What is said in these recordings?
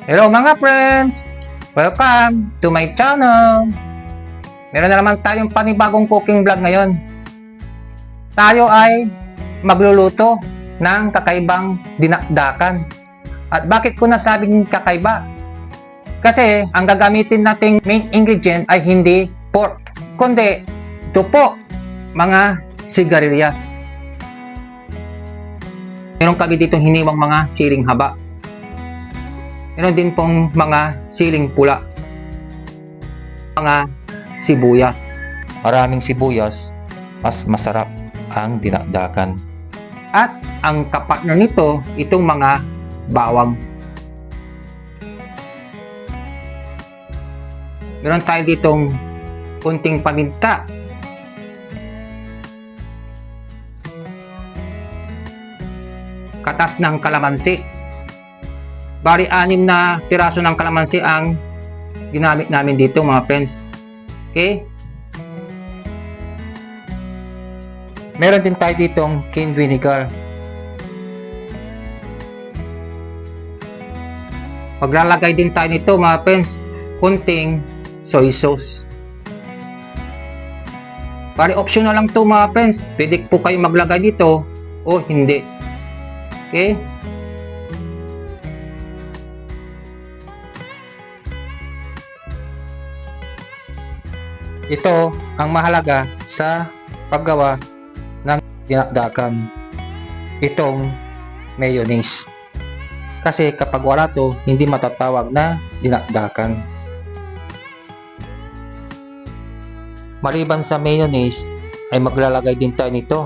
Hello mga friends! Welcome to my channel! Meron na naman tayong panibagong cooking vlog ngayon. Tayo ay magluluto ng kakaibang dinakdakan. At bakit ko nasabing kakaiba? Kasi ang gagamitin nating main ingredient ay hindi pork, kundi ito po, mga sigarilyas. Meron kami ditong hiniwang mga siling haba. Meron din pong mga siling pula. Mga sibuyas. Maraming sibuyas, mas masarap ang dinakdakan. At ang kapartner nito, itong mga bawang. Meron tayo ditong kunting paminta. Katas ng kalamansi. Bali, 6 na piraso ng kalamansi ang ginamit namin dito mga friends. Okay? Meron din tayo ditong cane vinegar. Maglalagay din tayo nito mga friends, kunting soy sauce. Bali, optional lang to mga friends. Pwede po kayo maglagay dito o hindi. Okay? Ito ang mahalaga sa paggawa ng dinakdakan. Itong mayonnaise. Kasi kapag wala to, hindi matatawag na dinakdakan. Maliban sa mayonnaise, ay maglalagay din tayo nito.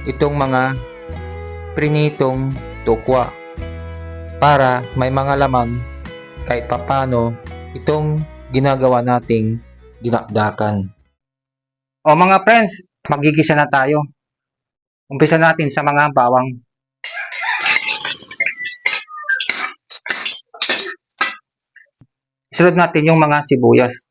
Itong mga prinitong tokwa. Para may mga laman kahit papano itong ginagawa nating dinakdakan. O mga friends, magigisa na tayo. Umpisa natin sa mga bawang. Isunod natin yung mga sibuyas.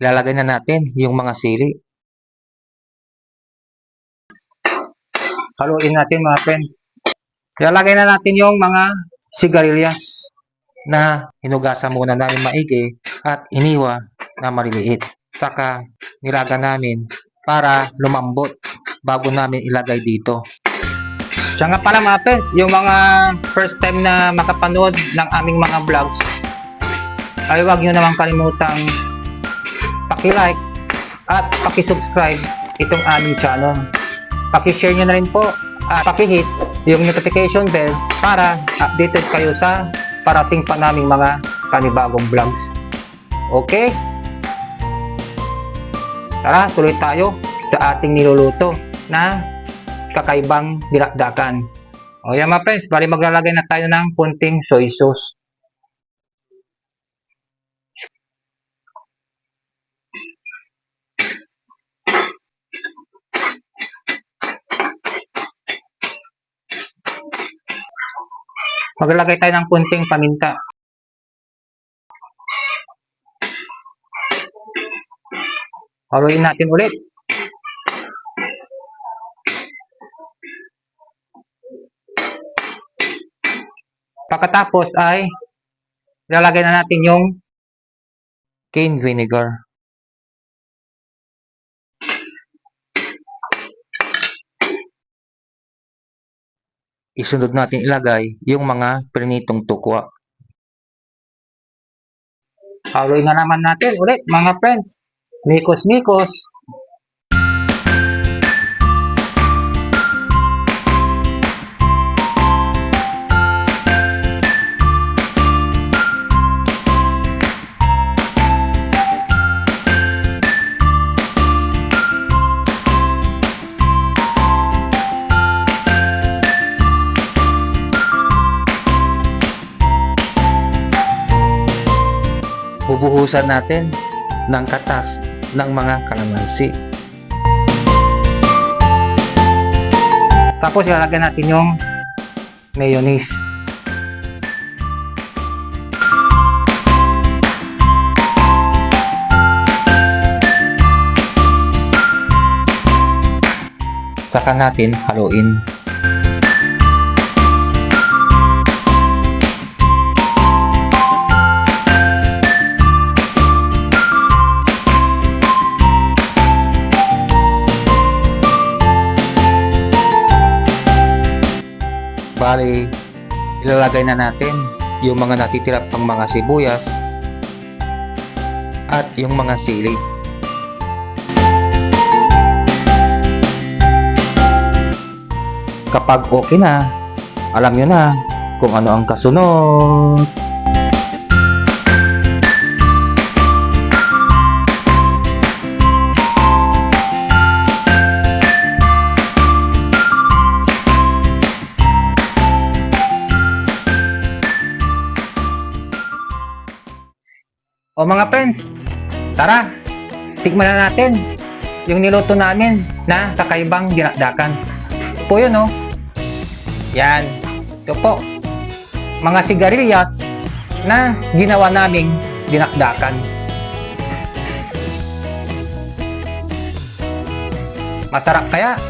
Ilalagay na natin yung mga sili. Haluin natin mga friends. Ilalagay na natin yung mga sigarilyas na hinugasan muna namin maigi at iniwa na maliliit. Saka nilaga namin para lumambot bago namin ilagay dito. Siya nga pala mga friends, yung mga first time na makapanood ng aming mga vlogs, ay huwag nyo naman kalimutang paki-like at paki-subscribe itong aming channel. Paki-share nyo na rin po at paki-hit yung notification bell para updated kayo sa parating pa naming mga panibagong vlogs. Okay? Tara, tuloy tayo sa ating niluluto na kakaibang dinakdakan. O yan mga friends, bali maglalagay na tayo ng kunting soy sauce. Maglalagay tayo ng kunting paminta. Haluin natin ulit. Pagkatapos ay ilalagay na natin yung cane vinegar. Isunod natin ilagay yung mga prinitong tukwa. Haluin na naman natin ulit mga friends. Mikos-mikos. Bubuhusan natin ng katas ng mga kalamansi. Tapos ilalagay natin yung mayonnaise. saka natin haluin. Bali, ilalagay na natin yung mga natitira pang mga sibuyas at yung mga sili. Kapag okay na, alam nyo na kung ano ang kasunod. O mga friends, tara, tikman na natin yung niluto namin na kakaibang dinakdakan. Po yun, oh. Yan. Ito po. Mga sigarilyas na ginawa naming dinakdakan. Masarap kaya?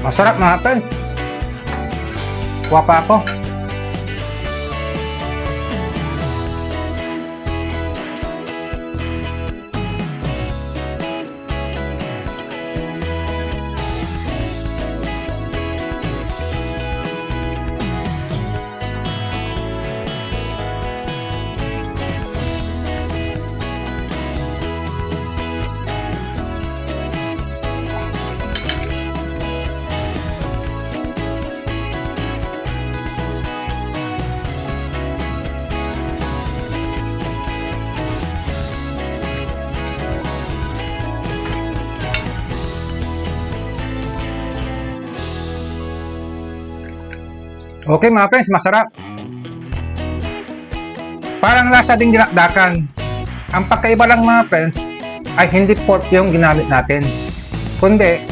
Masarap mga friends. Kuha pa ako. Okay mga friends, masarap. Parang lasa ding dinakdakan. Ang pagkaiba lang mga friends ay hindi pork yung ginamit natin, kundi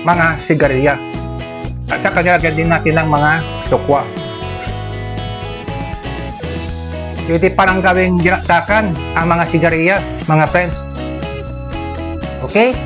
mga sigarilyas. At saka nilagyan din natin ng mga sukwa. Pwede parang gawing dinakdakan ang mga sigarilyas mga friends. Okay?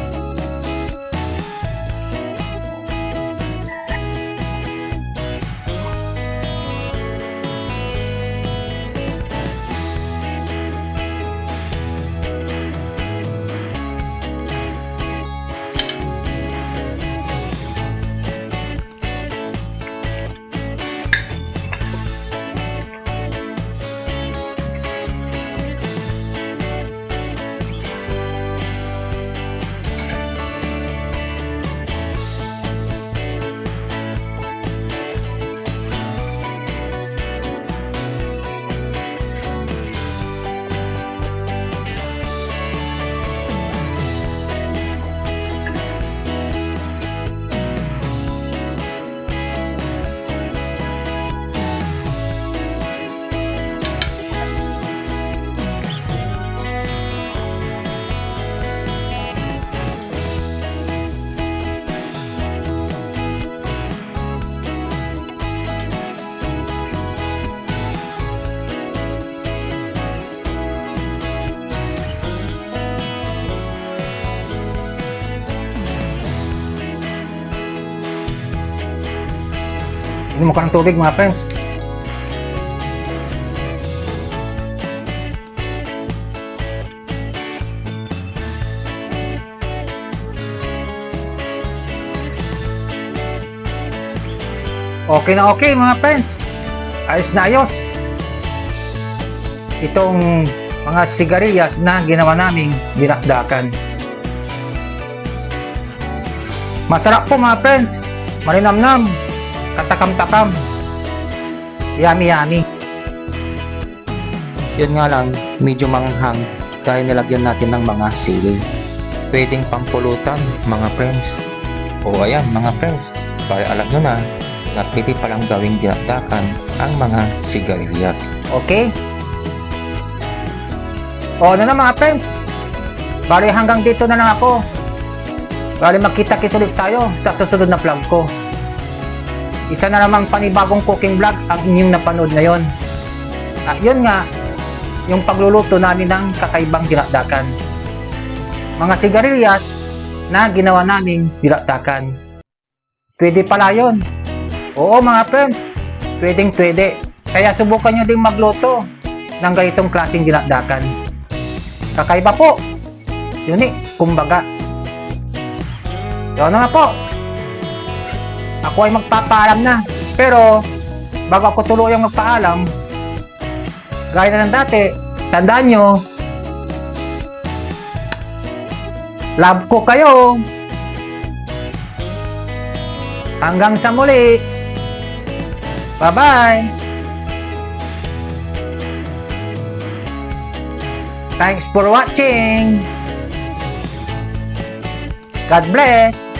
Inom ka ng tubig mga friends. Okay na okay mga friends. Ayos na ayos. Itong mga sigarilyas na ginawa naming dinakdakan. Masarap po mga friends. Malinamnam. Katakam-takam. Yummy yummy. Yun nga lang, medyo manghang dahil nilagyan natin ng mga sili. Pwedeng pangpulutan mga friends. O ayan mga friends, para alam nyo na pwede palang gawing dinakdakan ang mga sigarilyas. Okay? O ano na mga friends? Bali hanggang dito na lang ako. Bali magkita-kits ulit tayo sa susunod na vlog ko. Isa na namang panibagong cooking vlog ang inyong napanood ngayon. At yun nga, yung pagluluto namin ng kakaibang dinakdakan. Mga sigarilyas na ginawa naming dinakdakan. Pwede pala yun. Oo mga friends, pwede. Kaya subukan nyo ding magluto ng ganitong klaseng dinakdakan. Kakaiba po. Unique, kumbaga. So ano nga po, ako ay magpapaalam na. Pero, bago ako tuluyang magpaalam, gaya na ng dati, tandaan nyo, love ko kayo. Hanggang sa muli. Bye-bye. Thanks for watching. God bless.